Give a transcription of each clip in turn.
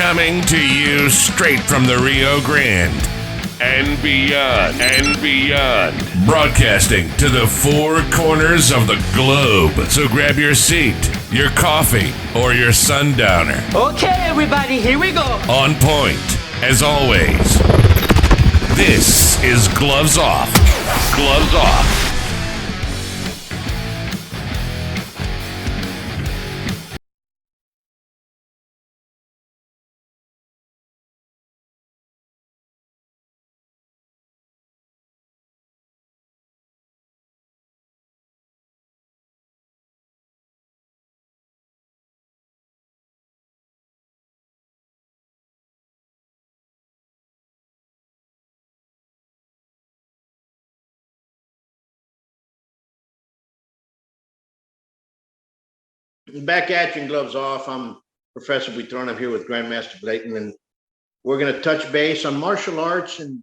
Coming to you straight from the Rio Grande and beyond. Broadcasting to the four corners of the globe. So grab your seat, your coffee, or your sundowner. Okay, everybody, here we go. On point, as always. This is Gloves Off. Gloves Off. Back at you, Gloves Off. I'm Professor Buitron. I'm here with Master Blanton, and we're going to touch base on martial arts and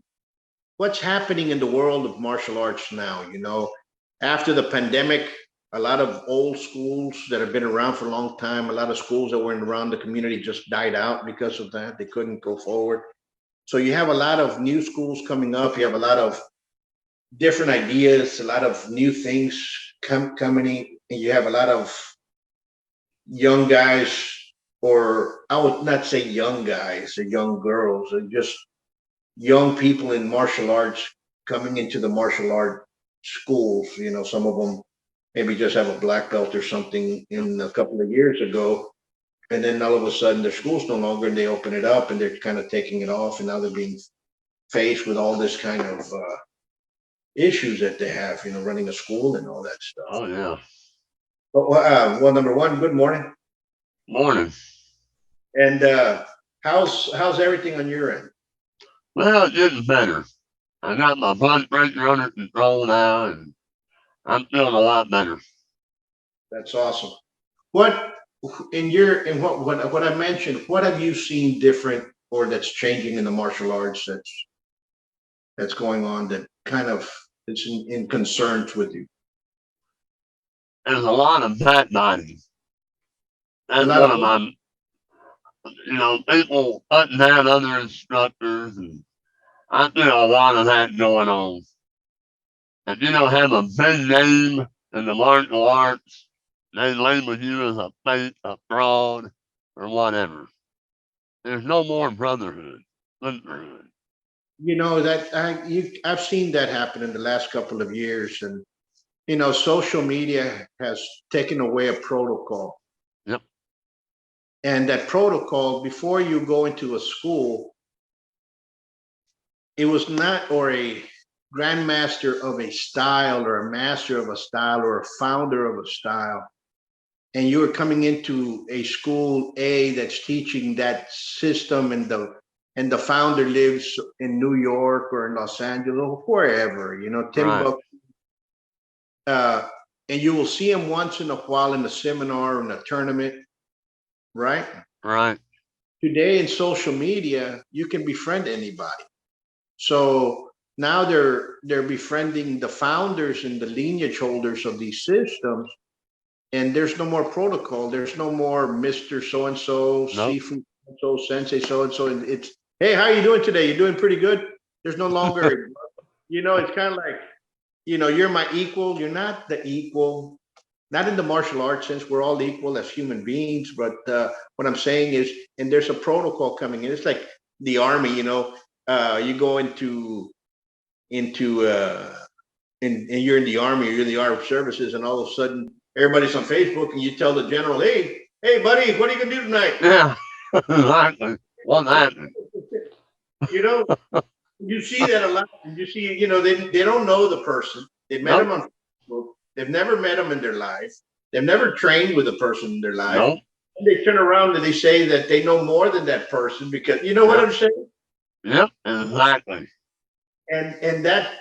what's happening in the world of martial arts now. You know, after the pandemic, a lot of old schools that have been around for a long time, a lot of schools that were around the community just died out because of that. They couldn't go forward. So you have a lot of new schools coming up. You have a lot of different ideas, a lot of new things coming, and you have a lot of young guys, or I would not say young guys or young girls, or just young people in martial arts coming into the martial art schools. You know, some of them maybe just have a black belt or something in a couple of years ago, and then all of a sudden their school's no longer, and they open it up and they're kind of taking it off, and now they're being faced with all this kind of issues that they have, you know, running a school and all that stuff. Oh, yeah. Well, number one, good morning. Morning. And how's everything on your end? Well, it's getting better. I got my blood pressure under control now, and I'm feeling a lot better. That's awesome. What what I mentioned, what have you seen different or that's changing in the martial arts that's going on that kind of is in concerns with you? There's a lot of backbiting. That's one of my, people cutting down other instructors, and I see a lot of that going on. If you don't have a big name in the martial arts, they label you as a fake, a fraud, or whatever. There's no more brotherhood, sisterhood. You know that I've seen that happen in the last couple of years, and you know, social media has taken away a protocol. Yep. And that protocol, before you go into a school, it was not, or a grandmaster of a style, or a master of a style, or a founder of a style, and you were coming into a school A that's teaching that system, and the founder lives in New York or in Los Angeles or wherever, you know, Timbuktu. And you will see him once in a while in a seminar or in a tournament, right? Right. Today in social media, you can befriend anybody. So now they're befriending the founders and the lineage holders of these systems, and there's no more protocol. There's no more Mr. So-and-so, Nope. Sifu so-and-so, Sensei so-and-so, and it's, hey, how are you doing today? You doing pretty good? There's no longer, you know, it's kind of like, you know, you're my equal. You're not the equal, not in the martial arts sense. We're all equal as human beings. But what I'm saying is, and there's a protocol coming in. It's like the army, you know, you go into and you're in the army, or you're in the armed services, and all of a sudden everybody's on Facebook, and you tell the general, hey, buddy, what are you gonna do tonight? Yeah, exactly. What happened? You know, you see that a lot. You see, you know, they don't know the person. They met him on Facebook. They've never met him in their life. They've never trained with a person in their life. Nope. And they turn around and they say that they know more than that person, because you know what I'm saying? Yep, exactly. And that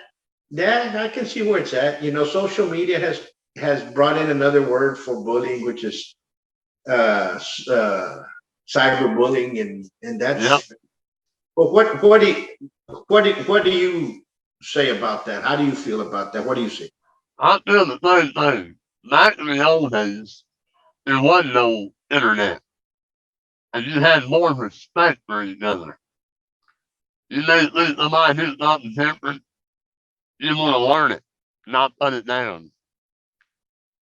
I can see where it's at. You know, social media has brought in another word for bullying, which is cyberbullying, and that's. Yep. But what do you say about that? How do you feel about that? What do you see? I feel the same thing. Back in the old days, there was no internet. and you had more respect for each other. You may think somebody do something different, you want to learn it, not put it down.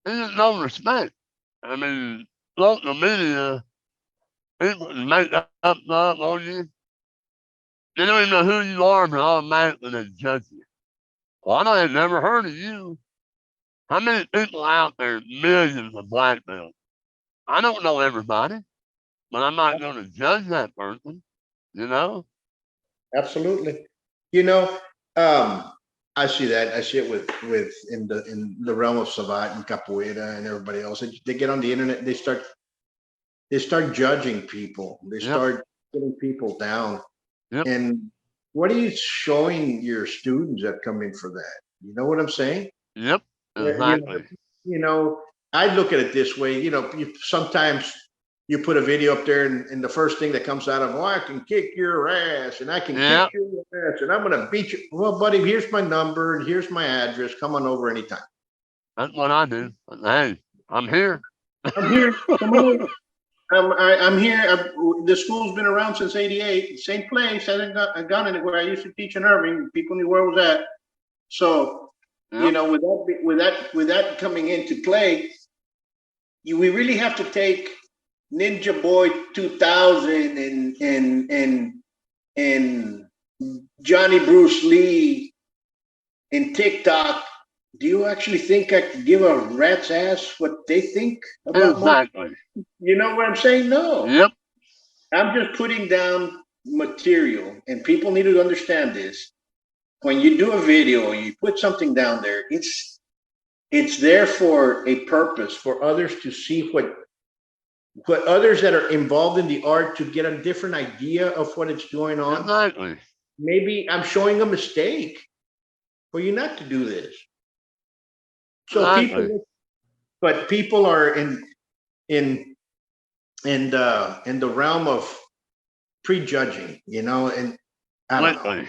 There's no respect. I mean, social media, people can make up stuff on you. They don't even know who you are, but automatically they judge you. Well, I had never heard of you. How many people out there, millions of black belts? I don't know everybody, but I'm not going to judge that person, you know? Absolutely. You know, I see that. I see it with in the realm of Savat and Capoeira and everybody else. They get on the internet. They start judging people. They Yep, start putting people down. yep, And what are you showing your students that come in for that? You know what I'm saying? yep, You know, exactly. you know, I look at it this way. Sometimes you put a video up there, and the first thing that comes out of, oh, I can kick your ass, and I can Yeah, kick your ass, and I'm gonna beat you. Well, buddy, here's my number, and here's my address. Come on over anytime. that's what I do. But hey, I'm here. I'm here. Come on. I'm here. The school's been around since '88. Same place. Hasn't gone anywhere. I used to teach in Irving. People knew where I was at. So, Yep, with that coming into play, we really have to take Ninja Boy 2000 and Johnny Bruce Lee and TikTok. Do you actually think I could give a rat's ass what they think about martial? exactly. You know what I'm saying? No. Yep, I'm just putting down material, and people need to understand this. When you do a video, you put something down there. It's there for a purpose, for others to see what others that are involved in the art to get a different idea of what it's going on. exactly. Maybe I'm showing a mistake for you not to do this. So Exactly. people are in in the realm of prejudging, and I don't know. Quickly.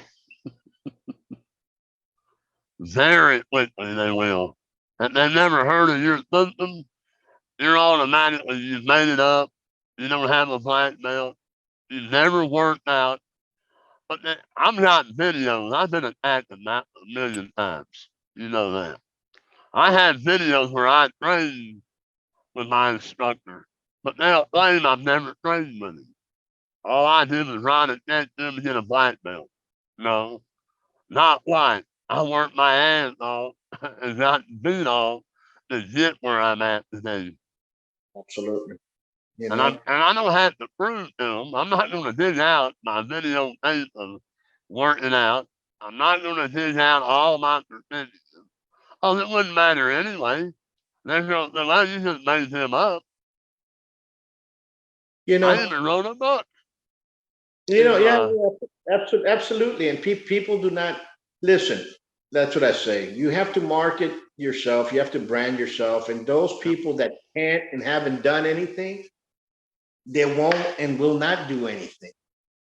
Very quickly they will. And they never heard of your system. You're automatically, you've made it up. You don't have a black belt. You've never worked out. But I'm not videos. I've been attacked a million times. You know that. I had videos where I trained with my instructor, but they'll claim I've never trained with him. All I did was write a check to him to get a black belt. No, not white. I worked my ass off and got beat off to get where I'm at today. Absolutely. You And know, I don't have to prove to them. I'm not going to dig out my video tape of working out. I'm not going to dig out all my percentages. Oh, it wouldn't matter anyway. They're going to, well, you just made them up. you I know, even wrote a book. yeah, To, absolutely. And people do not listen. That's what I say. You have to market yourself. You have to brand yourself. And those people that can't and haven't done anything, they won't and will not do anything.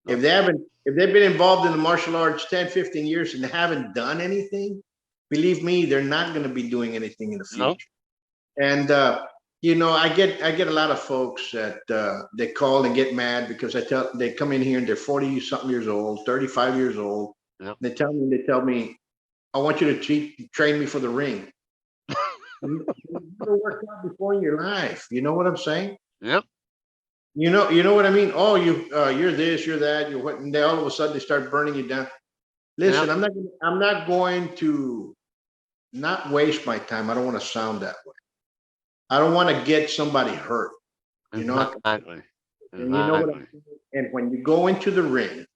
If they've been involved in the martial arts 10, 15 years and haven't done anything, believe me, they're not going to be doing anything in the nope, future. And I get a lot of folks that they call and get mad because they come in here and they're 40 something years old, 35 years old. yep, They tell me, I want you to train me for the ring. You never worked out before in your life. You know what I'm saying? yep, You know what I mean? Oh, you're this, you're that, you're what, and they all of a sudden they start burning you down. Listen, yep, I'm not going to not waste my time. I don't want to sound that way. I don't want to get somebody hurt. You know, exactly, and you know what I'm exactly. saying? And when you go into the ring,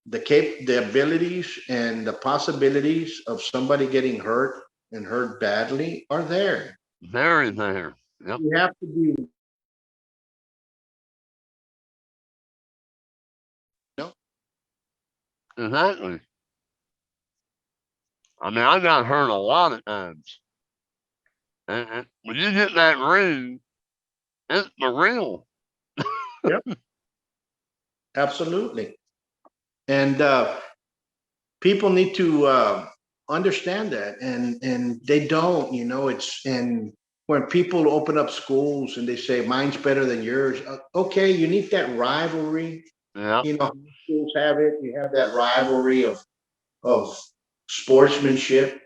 the abilities and the possibilities of somebody getting hurt and hurt badly are there. Very there. Yep, You have to be. No, exactly. I mean, I got hurt a lot of times. And when you get in that ring, it's for real. yep, absolutely. And people need to understand that, and they don't. It's and when people open up schools and they say mine's better than yours. Okay, you need that rivalry. Yeah. You know, schools have it. You have that rivalry of sportsmanship.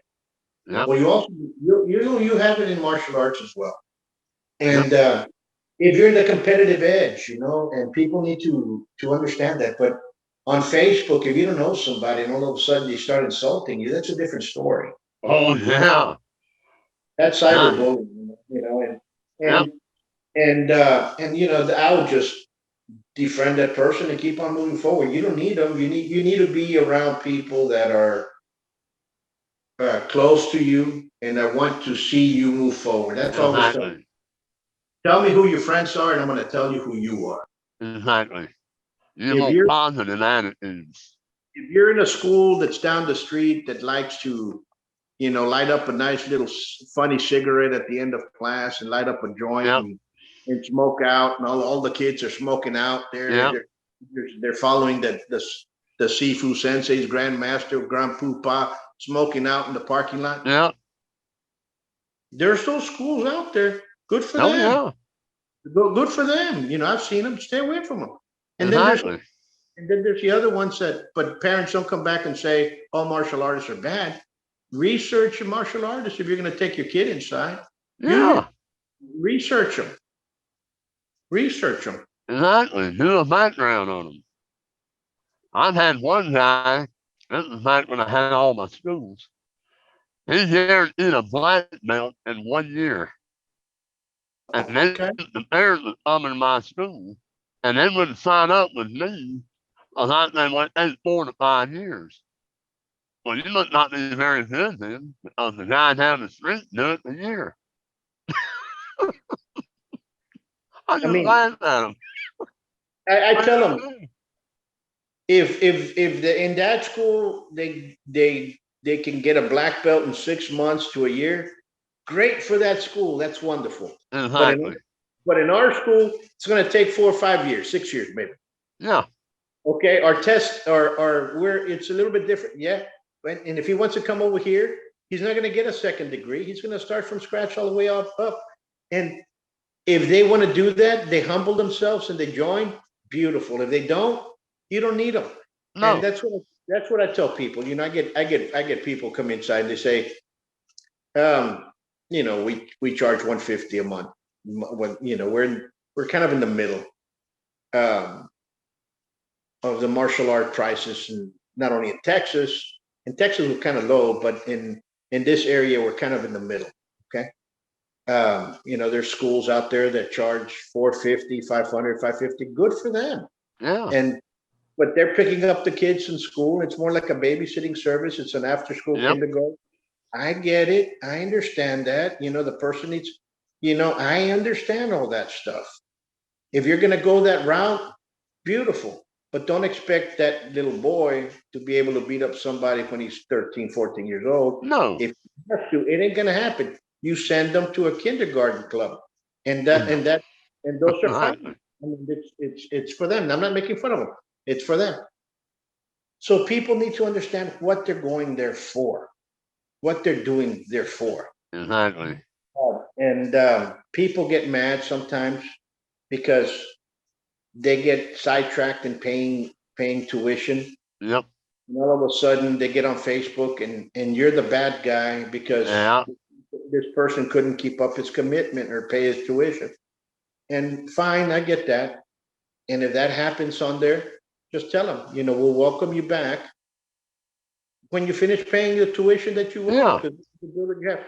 Yeah. Well, you also you have it in martial arts as well. And if you're in the competitive edge, and people need to understand that. But on Facebook, if you don't know somebody and all of a sudden they start insulting you, that's a different story. Oh yeah. That's cyberbullying, and Yep. and I would just defriend that person and keep on moving forward. You don't need them. You need to be around people that are close to you and that want to see you move forward. That's always Exactly. tell me who your friends are, and I'm going to tell you who you are. Exactly. You If want you're positive attitudes. if you're in a school that's down the street that likes to, light up a nice little funny cigarette at the end of class and light up a joint Yep. and smoke out, and all the kids are smoking out there. Yep. They're following the Sifu Sensei's Grandmaster, Grand Pupa, smoking out in the parking lot. Yep. There's those schools out there. Good for Oh them. yeah. Good for them. I've seen them. Stay away from them. And then there's Exactly. the other ones but parents don't come back and say all martial artists are bad. Research a martial artist if you're going to take your kid inside. Yeah. Research them. Research them. Exactly. Do a background on them. I've had one guy, this is back when I had all my schools. He guaranteed a black belt in 1 year. And then Okay. the parents would come in my school and they would sign up with me. I thought they would take 4 to 5 years. Well, you must not be very good then, because the guy down the street do it a year. I just mean, laughed at him. I tell them if in that school they can get a black belt in 6 months to a year, great for that school. That's wonderful. Exactly. But in our school, it's going to take 4 or 5 years, 6 years maybe. Yeah. Okay, our tests are where it's a little bit different. Yeah, and if he wants to come over here, he's not going to get a second degree. He's going to start from scratch all the way up. And if they want to do that, they humble themselves and they join. Beautiful. If they don't, you don't need them. No. And that's what I tell people. I get people come inside and they say, we charge $150 a month. When we're kind of in the middle of the martial art prices, and not only in Texas. In Texas, we're kind of low, but in this area, we're kind of in the middle. Okay. There's schools out there that charge $450, $500, $550. Good for them. Yeah. But they're picking up the kids in school. It's more like a babysitting service. It's an after-school kindergarten. I get it. I understand that. The person needs. I understand all that stuff. If you're going to go that route, beautiful. But don't expect that little boy to be able to beat up somebody when he's 13, 14 years old. No. If you have to, it ain't going to happen. You send them to a kindergarten club, and those are fine. I mean, it's for them. I'm not making fun of them. It's for them. So people need to understand what they're going there for, what they're doing there for. Exactly. And people get mad sometimes because they get sidetracked in paying tuition. Yep. And all of a sudden they get on Facebook and you're the bad guy because this person couldn't keep up his commitment or pay his tuition. And fine, I get that. And if that happens on there, just tell them, we'll welcome you back when you finish paying the tuition that you want. Yeah.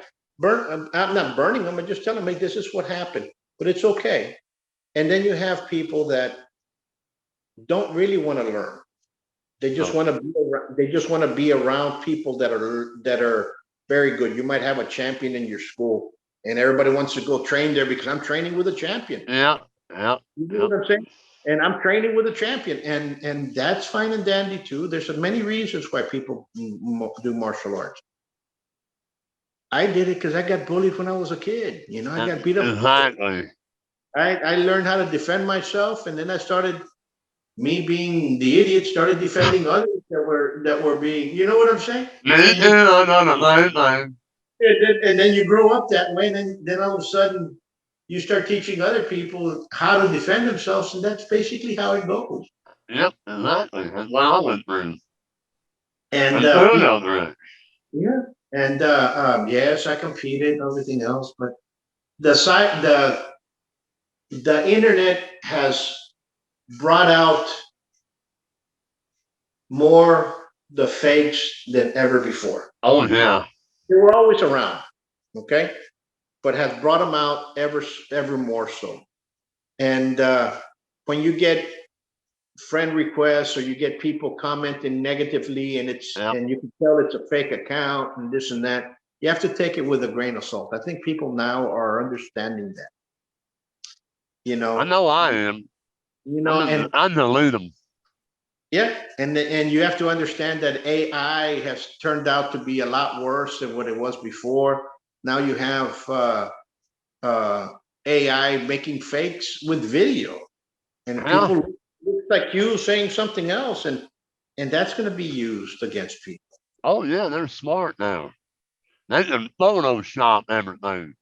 I'm not burning them. I just tell them, hey, this is what happened, but it's okay. And then you have people that don't really want to learn. They just want to be around, be around people that are very good. You might have a champion in your school, and everybody wants to go train there because I'm training with a champion. Yeah. You know what I'm saying? And I'm training with a champion, and that's fine and dandy too. There's many reasons why people do martial arts. I did it because I got bullied when I was a kid. I got beat up. Exactly. I learned how to defend myself, and then I started. Me being the idiot, started defending others that were being. You know what I'm saying? Me too. And then you grow up that way, and then all of a sudden you start teaching other people how to defend themselves, and that's basically how it goes. Yep, exactly. That's what I went through. And And who knows, right? yeah, and yes, I competed and everything else, but the site, the internet has brought out more the fakes than ever before. Oh yeah. They were always around, okay, but has brought them out ever more so. And when you get friend requests or you get people commenting negatively, and Yep. you can tell it's a fake account and this and that, you have to take it with a grain of salt. I think people now are understanding that. I know I am. And I'm the lead them. yeah, and you have to understand that AI has turned out to be a lot worse than what it was before. Now you have uh, AI making fakes with video, and Yeah. people look like you saying something else, and that's going to be used against people. Oh yeah, they're smart now. They can Photoshop everything.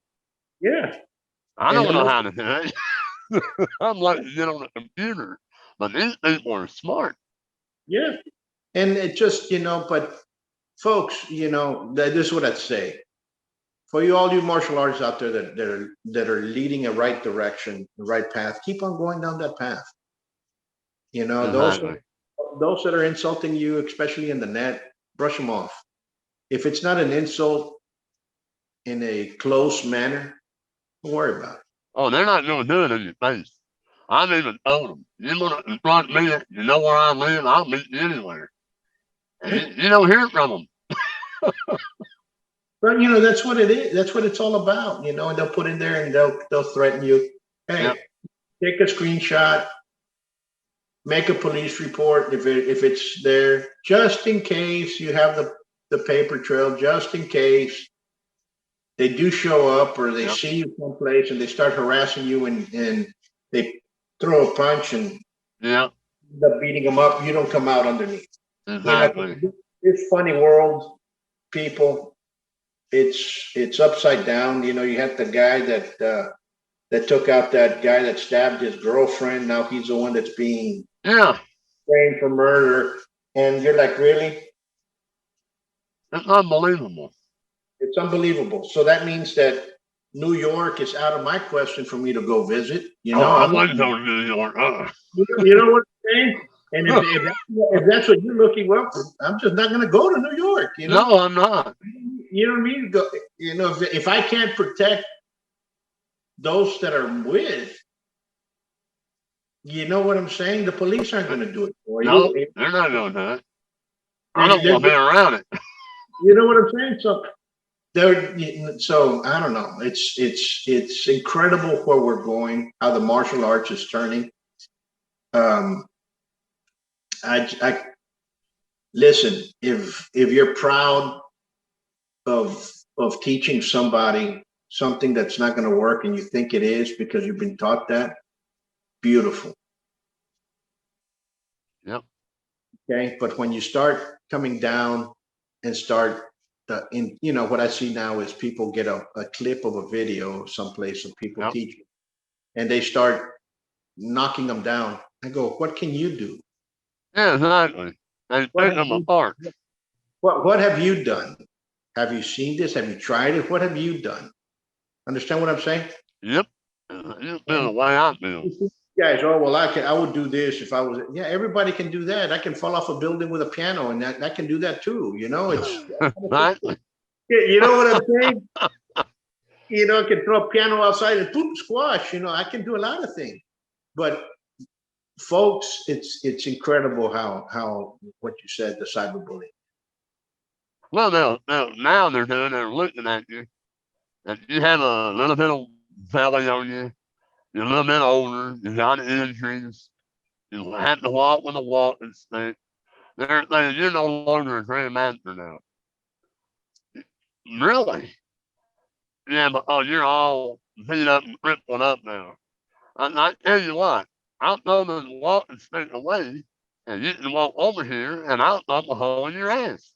Yeah, I and don't know how to do it. I'm like to get on the computer, but these people are smart. yeah, and it just but folks, this is what I'd say for you, all you martial artists out there that are leading a right direction, the right path. Keep on going down that path. Those Exactly. those that are insulting you, especially in the net, brush them off. If it's not an insult in a close manner, don't worry about it. Oh, they're not going to do it in your face. I've even told them, you want to confront me, you know where I live, I'll meet you anywhere. And you don't hear from them. But that's what it is. That's what it's all about. And they'll put in there and they'll threaten you. Hey, Yep. take a screenshot, make a police report if it's there, just in case you have the paper trail, just in case they do show up or they Yep. see you someplace and they start harassing you and they throw a punch and Yep. end up beating them up. You don't come out underneath. Exactly. This funny world, people. It's upside down. You had the guy that took out that guy that stabbed his girlfriend. Now he's the one that's being Yeah. framed for murder. And you're like, really? It's unbelievable. It's unbelievable. So that means that New York is out of my question for me to go visit. Oh, I wouldn't go to New York. You know what I'm saying? And if that's what you're looking up, I'm just not going to go to New York. No, I'm not. You know what I mean? Go, if I can't protect those that are with, you know what I'm saying? The police aren't going to do it for No, you. they're not going to do it. I don't want to be around it. You know what I'm saying? So I don't know. It's incredible where we're going, how the martial arts is turning. I listen. If you're proud of teaching somebody something that's not going to work and you think it is because you've been taught that, beautiful. Yep. Okay, but when you start coming down and start what I see now is people get a clip of a video someplace of people Yep. teaching and they start knocking them down. I go, what can you do? Yeah, exactly. They pick them apart. What have you done? Have you seen this? Have you tried it? What have you done? Understand what I'm saying? Yep. You feel the way I feel. Guys, well, I would do this if I was. Yeah, everybody can do that. I can fall off a building with a piano, and I can do that too. It's Exactly. you know what I'm saying. I can throw a piano outside and boom, squash. I can do a lot of things. But folks, it's incredible how what you said, the cyberbullying. Well, now they're looking at you. If you have a little bit of belly on you, you're a little bit older, you got injuries, you have to walk with a walking stick. They're saying you're no longer a grandmaster now. Really? Yeah, but you're all beat up and crippled up now. I tell you what, I'll throw the walking stick away, and you can walk over here, and I'll thump a hole in your ass.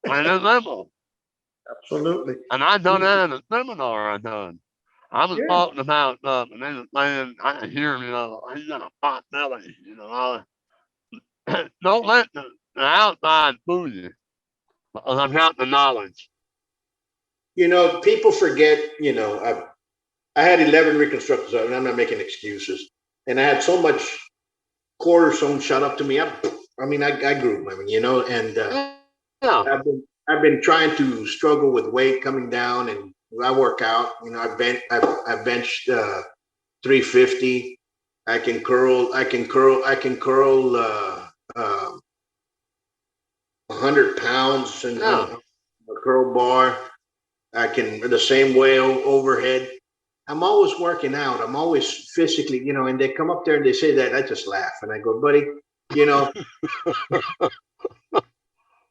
Plain and simple. Absolutely. And I done that in a seminar I done. I was Yeah. talking about and they were saying, I could hear him, he's got a pot belly, don't let the outside fool you. Because I've got the knowledge. People forget, I had 11 reconstructors, and I'm not making excuses. And I had so much cortisone shot up to me. I grew. And Yeah. I've been trying to struggle with weight coming down, and I work out. I benched 350. I can curl. I can curl 100 pounds and Yeah. a curl bar. I can the same way overhead. I'm always working out. I'm always physically, and they come up there and they say that. I just laugh and I go, buddy, you know,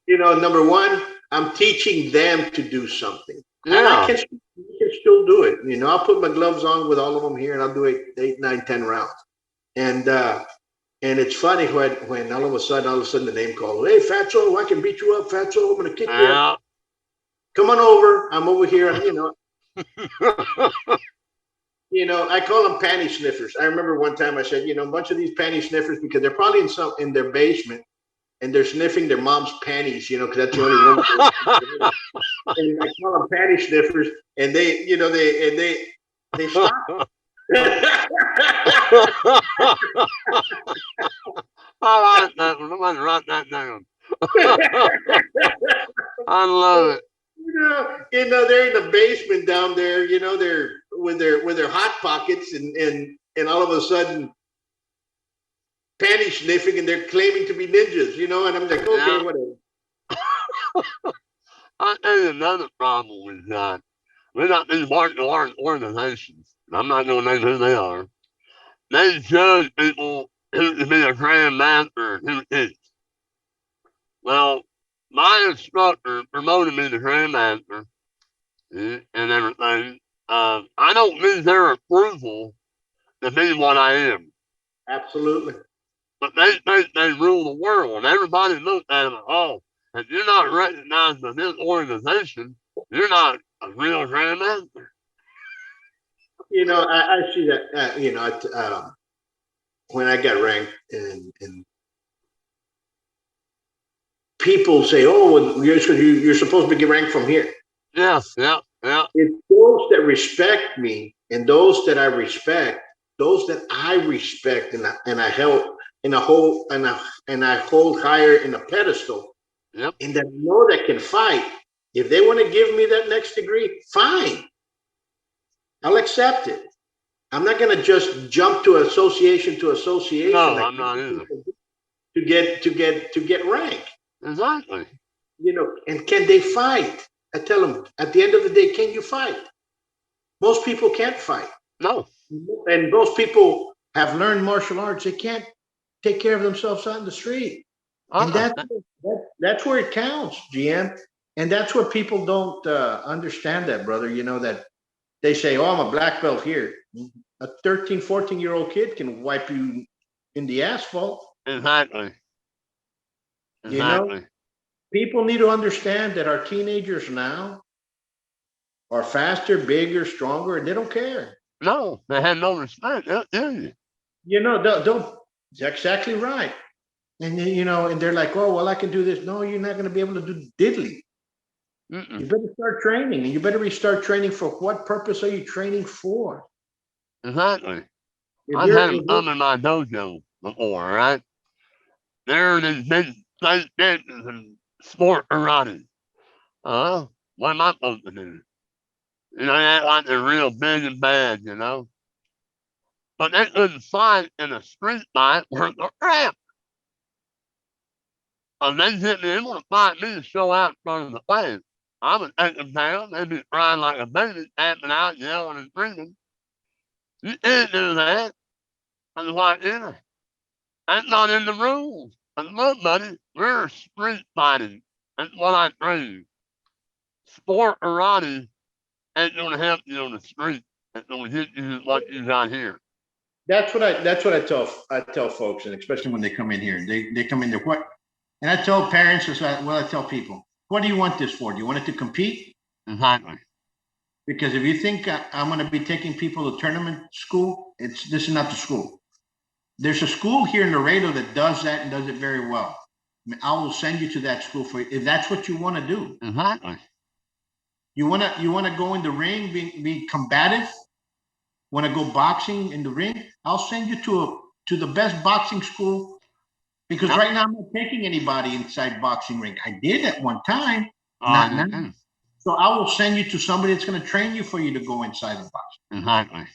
number one, I'm teaching them to do something, and I Yeah. can still do it. I'll put my gloves on with all of them here, and I'll do 8, 9, 10 rounds. And it's funny when all of a sudden the name calls. Hey, Fatso, I can beat you up, Fatso. I'm gonna kick you up. Come on over. I'm over here. I call them panty sniffers. I remember one time I said, a bunch of these panty sniffers, because they're probably in their basement and they're sniffing their mom's panties, because that's the only room. And I call them panty sniffers, and they stop. I like that one. I'm going to write that down. I love it. They're in the basement down there. They're with their hot pockets, and all of a sudden, panty sniffing, and they're claiming to be ninjas. And I'm like, okay, whatever. I'll tell you another problem we've got. We got these martial arts organizations. I'm not going to name who they are. They judge people who can be a grand master and who isn't. Well, my instructor promoted me to grand master and everything. I don't need their approval to be what I am. Absolutely. But they think they rule the world, and everybody looks at them. Oh, if you're not recognized by this organization, you're not a real grandmaster. I see that. When I got ranked, and people say, "Oh, well, you're supposed to get ranked from here." Yeah. It's those that respect me, and those that I respect, and I held in a whole, and I hold higher in a pedestal. Yep. And that know that can fight. If they want to give me that next degree, fine. I'll accept it. I'm not going to just jump to association. No, I'm not either. To get rank. Exactly. And can they fight? I tell them, at the end of the day, can you fight? Most people can't fight. No. And most people have learned martial arts. They can't take care of themselves out in the street. And that's where it counts, GM. And that's what people don't understand that, brother. That they say, oh, I'm a black belt here. A 13, 14-year-old kid can wipe you in the asphalt. Exactly. People need to understand that our teenagers now are faster, bigger, stronger, and they don't care. No, they have no respect. Don't. That's exactly right. And and they're like, oh, well, I can do this. No, you're not going to be able to do diddly. You better start training, and you better restart training. For what purpose are you training for? Exactly. I've had them come in my dojo before, right? They're these big state champions in sport karate. What am I supposed to do? They act like they're real big and bad, But they couldn't fight in a street fight worth a crap. And they didn't be able to fight me to show out in front of the fans. I would take them down. They'd be crying like a baby, tapping out, yelling and screaming. You can't do that. I was like, yeah, that's not in the rules. I said, look, buddy, we're street fighting. That's what I train. Sport karate ain't gonna help you on the street. It's gonna hit you like you got here. That's what I tell folks, and especially when they come in here. They come in there, what? And I tell parents, I tell people, what do you want this for? Do you want it to compete? Exactly. Because if you think I'm going to be taking people to tournament school, this is not the school. There's a school here in Laredo that does that and does it very well. I will send you to that school for if that's what you want to do. Exactly. You wanna go in the ring, be combative. Want to go boxing in the ring? I'll send you to the best boxing school. Because right now I'm not taking anybody inside boxing ring. I did at one time, not now. So I will send you to somebody that's going to train you for you to go inside the boxing. Exactly.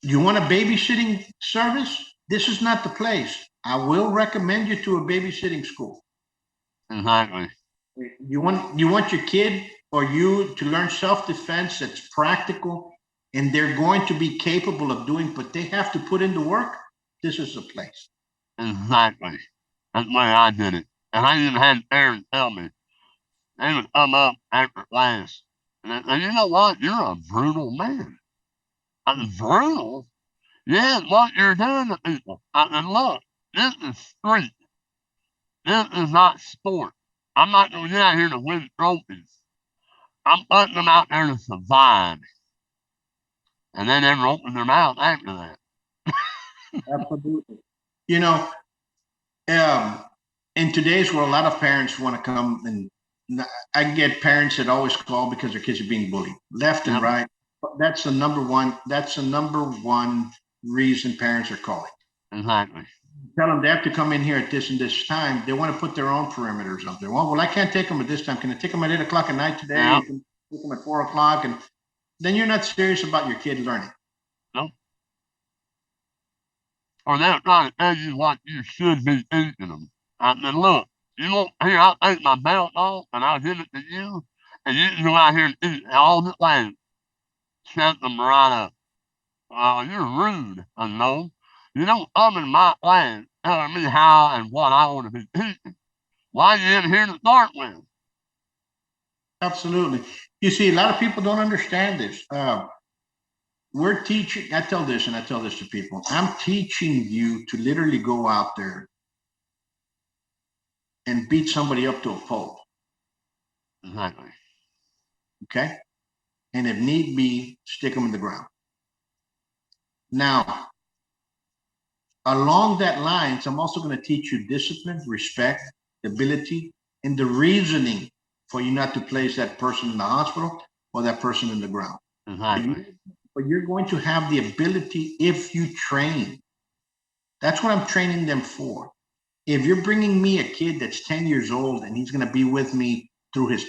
You want a babysitting service? This is not the place. I will recommend you to a babysitting school. Exactly. You want your kid or you to learn self-defense that's practical and they're going to be capable of doing, but they have to put in the work. This is the place. Exactly. That's the way I did it. And I even had parents tell me, they would come up after class. And you know what? You're a brutal man. I'm brutal? Yeah, what you're doing to people. And look, this is street. This is not sport. I'm not going to get out here to win trophies. I'm putting them out there to survive. And then they would open their mouth after that. Absolutely. You know, in today's world, a lot of parents want to come and I get parents that always call because their kids are being bullied left and right. That's the number one. That's the number one reason parents are calling. Exactly. Tell them they have to come in here at this and this time. They want to put their own perimeters up there. Well, I can't take them at this time. Can I take them at 8:00 at night today? Yeah. You can take them at 4:00, and then you're not serious about your kid learning. No. Or they're trying to tell you what you should be teaching them. And then look, you won't here, I'll take my belt off and I'll give it to you, and you can go out here and eat all the things. Shut them right up. You're rude, and no. You don't come in my class telling me how and what I want to be teaching. Why are you in here to start with? Absolutely. You see, a lot of people don't understand this. We're teaching, I tell this and I tell this to people. I'm teaching you to literally go out there and beat somebody up to a pulp. Exactly. Okay? And if need be, stick them in the ground. Now, along that lines, I'm also going to teach you discipline, respect, ability, and the reasoning for you not to place that person in the hospital or that person in the ground. Exactly. But you're going to have the ability if you train. That's what I'm training them for. If you're bringing me a kid that's 10 years old and he's going to be with me through his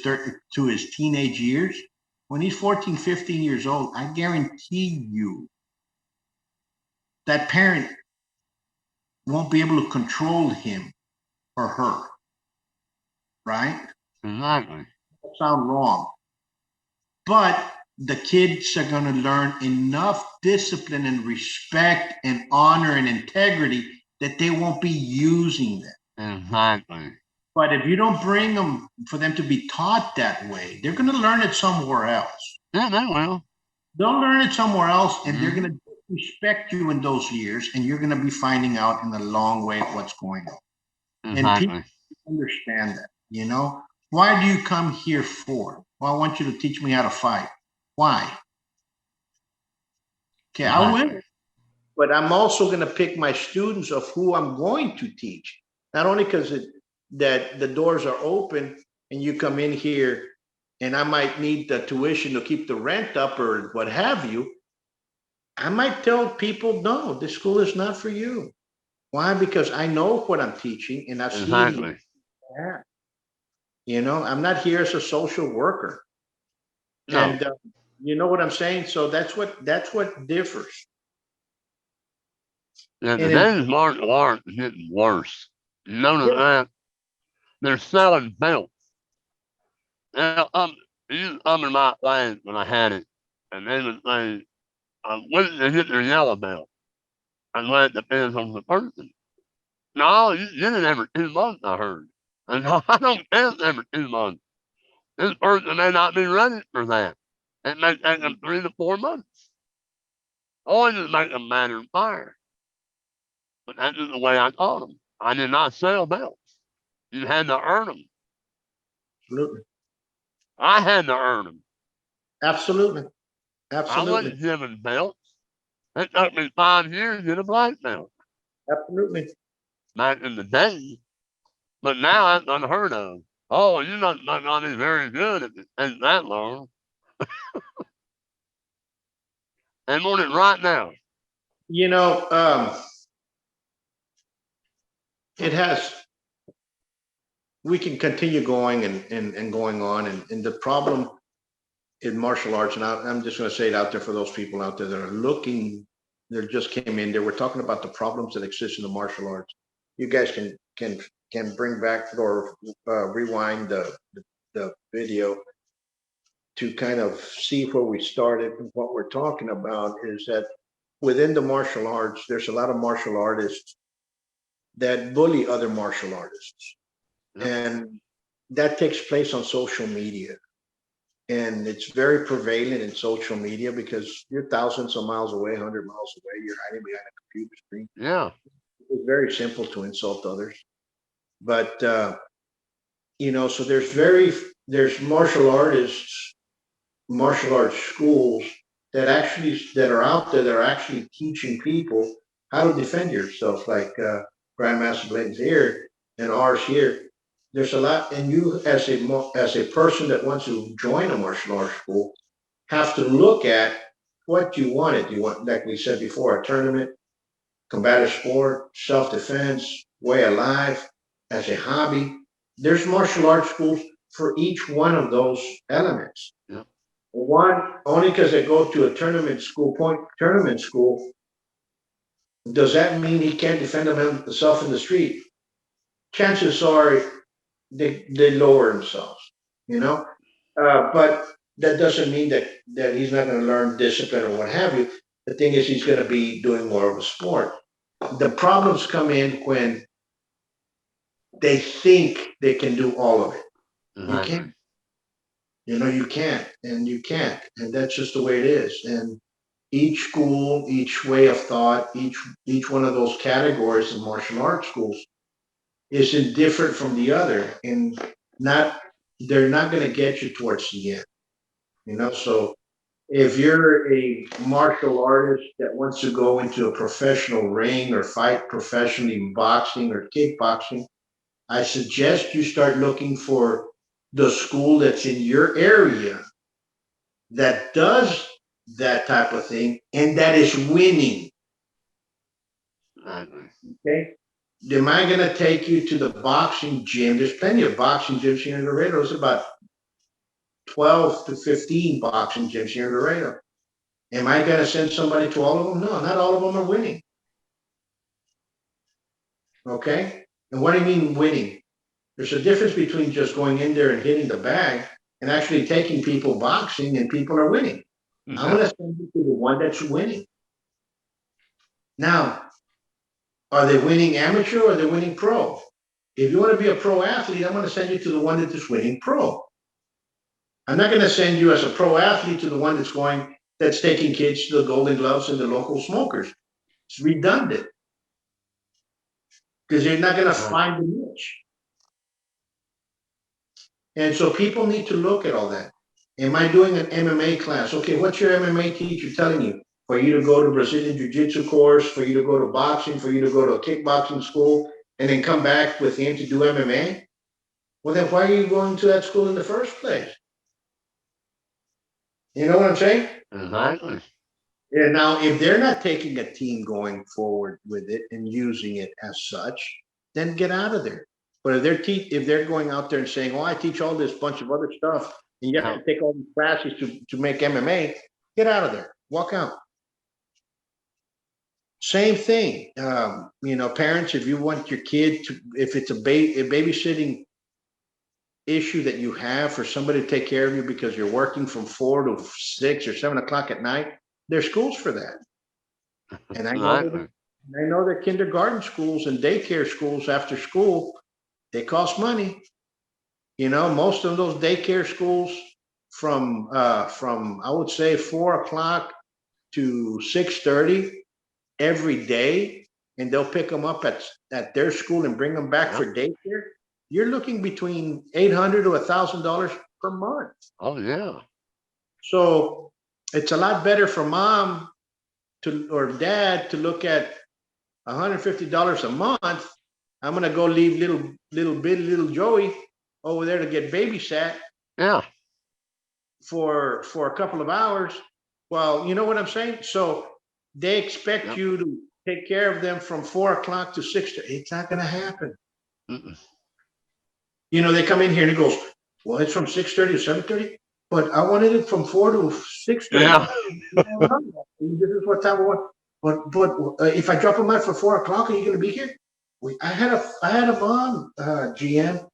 teenage years, when he's 14, 15 years old, I guarantee you that parent won't be able to control him or her, right? Exactly. That sound wrong. But the kids are going to learn enough discipline and respect and honor and integrity that they won't be using them. Exactly. But if you don't bring them for them to be taught that way, they're going to learn it somewhere else. Yeah, they will. They'll learn it somewhere else, and they're going to respect you in those years, and you're going to be finding out in the long way what's going on. Exactly. And people understand that, you know? Why do you come here for? Well, I want you to teach me how to fight. Why? Okay, I will. But I'm also going to pick my students of who I'm going to teach. Not only because that the doors are open and you come in here and I might need the tuition to keep the rent up or what have you. I might tell people, no, this school is not for you. Why? Because I know what I'm teaching and I've seen it. Yeah. You know, I'm not here as a social worker. No. And you know what I'm saying? So that's what differs. Yeah, today's martial arts is getting worse. You notice that? They're selling belts. Now, you come in my class when I had it, and they would say, when did they get their yellow belt? And well, it depends on the person. No, you get it every 2 months, I heard. And I don't test every 2 months. This person may not be ready for that. It may take them 3 to 4 months. Or just make them matter of fire. But that's just the way I taught them. I did not sell belts. You had to earn them. Absolutely. I had to earn them. Absolutely. I Absolutely. wasn't given belts. It took me 5 years to get a black belt Absolutely. back in the day. But now that's unheard of. Oh, you're not even very good if it ain't that long. And want it right now. You know, it has, we can continue going and going on. And the problem in martial arts, and I'm just going to say it out there for those people out there that are looking, they just came in there. We're talking about the problems that exist in the martial arts. You guys can bring back or rewind the video to kind of see where we started. And what we're talking about is that within the martial arts, there's a lot of martial artists that bully other martial artists. Yep. And that takes place on social media. And it's very prevalent in social media because you're thousands of miles away, 100 miles away, you're hiding behind a computer screen. Yeah. It's very simple to insult others. But, so there's martial artists, martial arts schools that are out there that are actually teaching people how to defend yourself, like Grandmaster Blanton's here and ours here. There's a lot, and you as a person that wants to join a martial arts school have to look at what you want. You want, like we said before, a tournament, combative sport, self-defense, way of life, as a hobby. There's martial arts schools for each one of those elements. Yep. One, only because they go to a tournament school, does that mean he can't defend himself in the street? Chances are they lower themselves, but that doesn't mean that he's not going to learn discipline or what have you. The thing is, he's going to be doing more of a sport. The problems come in when they think they can do all of it. You can't. You can't, and you can't, and that's just the way it is. And each school, each way of thought, each one of those categories in martial arts schools is indifferent from the other, and they're not going to get you towards the end. So if you're a martial artist that wants to go into a professional ring or fight professionally in boxing or kickboxing, I suggest you start looking for the school that's in your area that does that type of thing and that is winning. Okay. Am I going to take you to the boxing gym? There's plenty of boxing gyms here in Laredo. There's about 12 to 15 boxing gyms here in Laredo. Am I going to send somebody to all of them? No, not all of them are winning. Okay. And what do you mean winning? There's a difference between just going in there and hitting the bag and actually taking people boxing and people are winning. I'm going to send you to the one that's winning. Now, are they winning amateur or are they winning pro? If you want to be a pro athlete, I'm going to send you to the one that is winning pro. I'm not going to send you as a pro athlete to the one that's taking kids to the Golden Gloves and the local smokers. It's redundant because you're not going to find the niche. And so people need to look at all that. Am I doing an MMA class? Okay, what's your MMA teacher telling you? For you to go to Brazilian Jiu-Jitsu course, for you to go to boxing, for you to go to a kickboxing school, and then come back with him to do MMA? Well, then why are you going to that school in the first place? You know what I'm saying? Exactly. Yeah, now, if they're not taking a team going forward with it and using it as such, then get out of there. But if they're going out there and saying, "Oh, I teach all this bunch of other stuff, and you have to take all these classes to make MMA," get out of there. Walk out. Same thing. Parents, if you want your kid to, if it's a babysitting issue that you have for somebody to take care of you because you're working from 4 to 6 or 7 o'clock at night, there's schools for that. And I know that kindergarten schools and daycare schools after school, they cost money. Most of those daycare schools from I would say 4 o'clock to 6:30 every day, and they'll pick them up at their school and bring them back for daycare. You're looking between $800 to $1,000 per month. Oh yeah. So it's a lot better for mom to or dad to look at $150 a month. I'm gonna go leave little Joey over there to get babysat Yeah. for a couple of hours. Well, you know what I'm saying? So they expect Yep. you to take care of them from 4 o'clock to 6. It's not gonna happen. Mm-mm. You know, they come in here and he goes, well, it's from 6:30 to 7:30, but I wanted it from 4 to 6:30. Yeah. This is what time I want. But if I drop them out for 4 o'clock, are you going to be here? I had a mom, GM,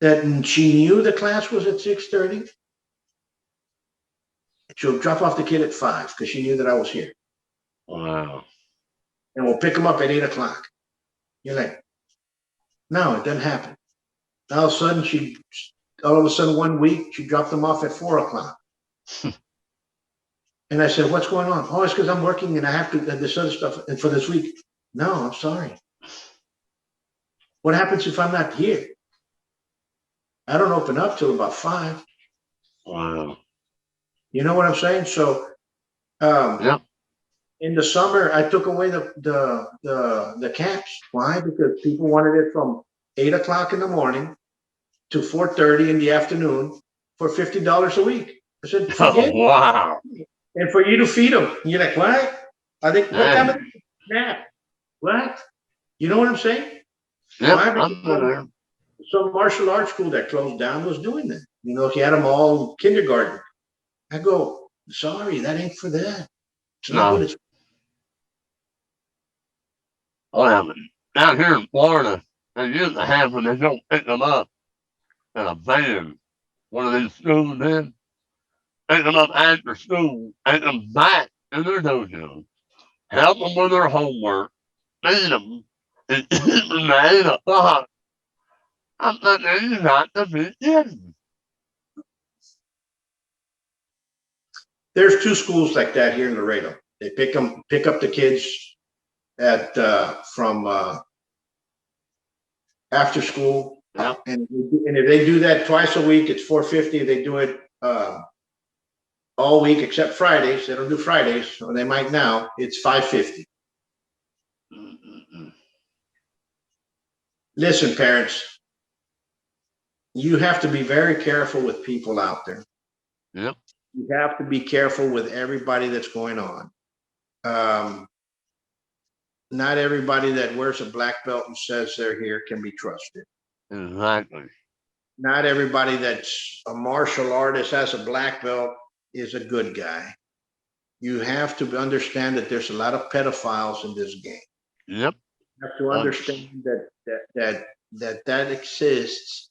that she knew the class was at 6:30. She'll drop off the kid at 5 because she knew that I was here, Wow. and we'll pick him up at 8 o'clock. You're like, no, it doesn't happen. All of a sudden, 1 week she dropped them off at 4 o'clock. And I said, what's going on? Oh, it's because I'm working and I have to this other stuff and for this week. No, I'm sorry. What happens if I'm not here? I don't open up till about 5. Wow. You know what I'm saying? So Yep. in the summer, I took away the camps. Why? Because people wanted it from 8 o'clock in the morning to 4:30 in the afternoon for $50 a week. I said, Oh forget it. wow. And for you to feed them. You're like, what? I think, what time is Dang. it? Snap. What? You know what I'm saying? Yep. Why? I'm there. Some martial arts school that closed down was doing that. You know, he had them all kindergarten. I go, sorry, that ain't for that. It's not what No. it's. Oh yeah. But down here in Florida, they used to have when they don't pick them up in a van. One of these schools did. Pick them up after school, take them back in their dojo, help them with their homework, feed them, and keep them at 8 o'clock. I'm thinking you got to be kidding. There's 2 schools like that here in Laredo. They pick up the kids at from after school, Yep. and if they do that twice a week, it's $450. They do it all week except Fridays. They don't do Fridays, or they might now. It's $550. Mm-mm-mm. Listen, parents, you have to be very careful with people out there. Yep. You have to be careful with everybody that's going on. Not everybody that wears a black belt and says they're here can be trusted. Exactly. Not everybody that's a martial artist has a black belt is a good guy. You have to understand that there's a lot of pedophiles in this game. Yep. You have to understand that exists,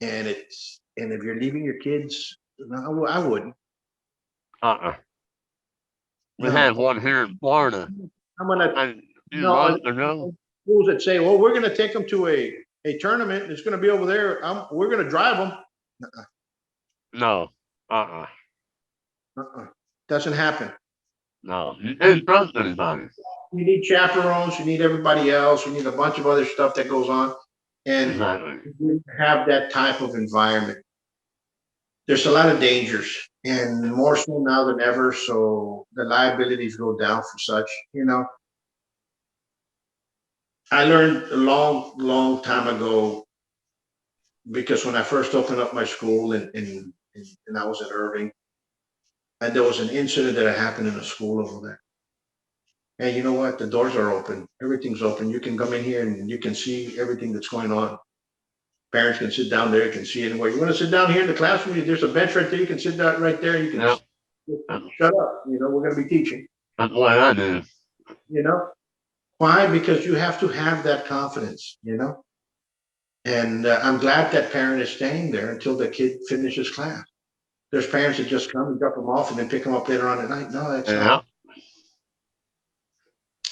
and if you're leaving your kids, no, I wouldn't. We No, had one here in Florida I'm gonna a few no months ago. schools that say, well, we're gonna take them to a tournament. And it's gonna be over there. We're gonna drive them. No. Doesn't happen. No. You didn't trust anybody. You need chaperones. You need everybody else. You need a bunch of other stuff that goes on, and Exactly. you have that type of environment. There's a lot of dangers, and more so now than ever. So the liabilities go down for such. You know, I learned a long, long time ago because when I first opened up my school and I was at Irving, and there was an incident that had happened in a school over there. And you know what? The doors are open. Everything's open. You can come in here and you can see everything that's going on. Parents can sit down there, can see anywhere. You want to sit down here in the classroom? There's a bench right there. You can sit down right there. You can Yep. shut up. You know, we're going to be teaching. That's what I do. You know, why? Because you have to have that confidence. You know, and I'm glad that parent is staying there until the kid finishes class. There's parents that just come and drop them off and then pick them up later on at night. No, that's Yeah. not.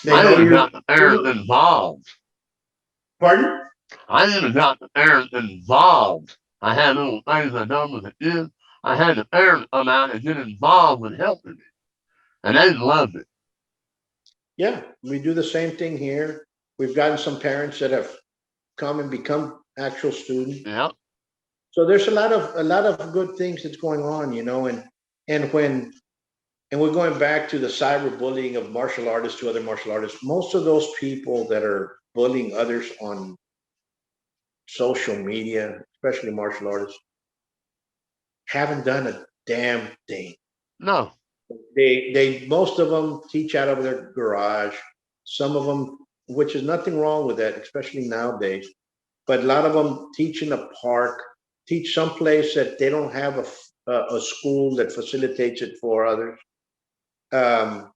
They I know even you're. got the parents involved. Pardon? I even got the parents involved. I had little things I done with the kids. I had the parents come out and get involved with helping me. And they loved it. Yeah, we do the same thing here. We've gotten some parents that have come and become actual students. Yep. So there's a lot of good things that's going on, and when and we're going back to the cyberbullying of martial artists to other martial artists. Most of those people that are bullying others on social media, especially martial artists, haven't done a damn thing. No. They most of them teach out of their garage. Some of them, which is nothing wrong with that, especially nowadays. But a lot of them teach in a park, teach someplace that they don't have a school that facilitates it for others. Um,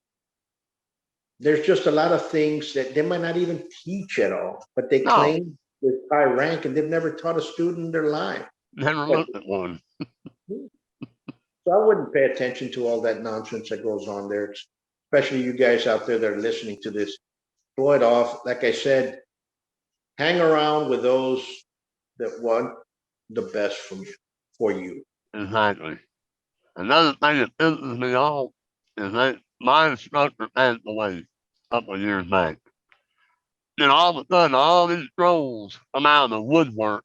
there's just a lot of things that they might not even teach at all, but they No. claim with high rank and they've never taught a student in their life. Never But, looked at one. so I wouldn't pay attention to all that nonsense that goes on there, especially you guys out there that are listening to this. Throw it off. Like I said, hang around with those that want the best from you for you. Exactly. Another thing that pisses me off is that my instructor passed away a couple of years back. Then all of a sudden, all these trolls come out of the woodwork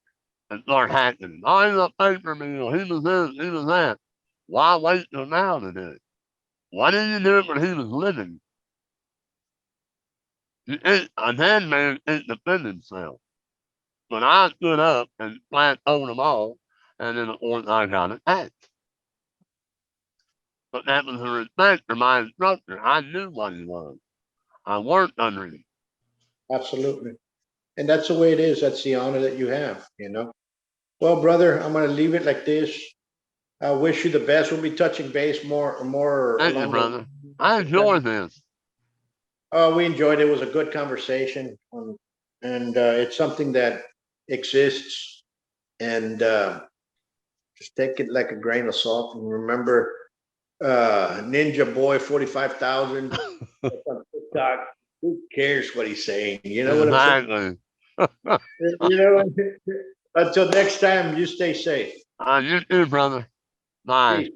and start hacking. Oh, he's a paper mill. He was this, he was that. Why wait till now to do it? Why didn't you do it when he was living? A dead man can't defend himself. But I stood up and flat over them all, and then of course I got attacked. But that was a respect for my instructor. I knew what he was. I worked under him. Absolutely. And that's the way it is. That's the honor that you have. Well, brother, I'm going to leave it like this. I wish you the best. We'll be touching base more Thank you, along brother. I enjoyed this. We enjoyed it. It was a good conversation. And it's something that exists. And just take it like a grain of salt. And remember, Ninja Boy 45,000 on TikTok. Who cares what he's saying? You know what I'm saying? Exactly. You know, until next time, you stay safe. You too, brother. Bye. Peace.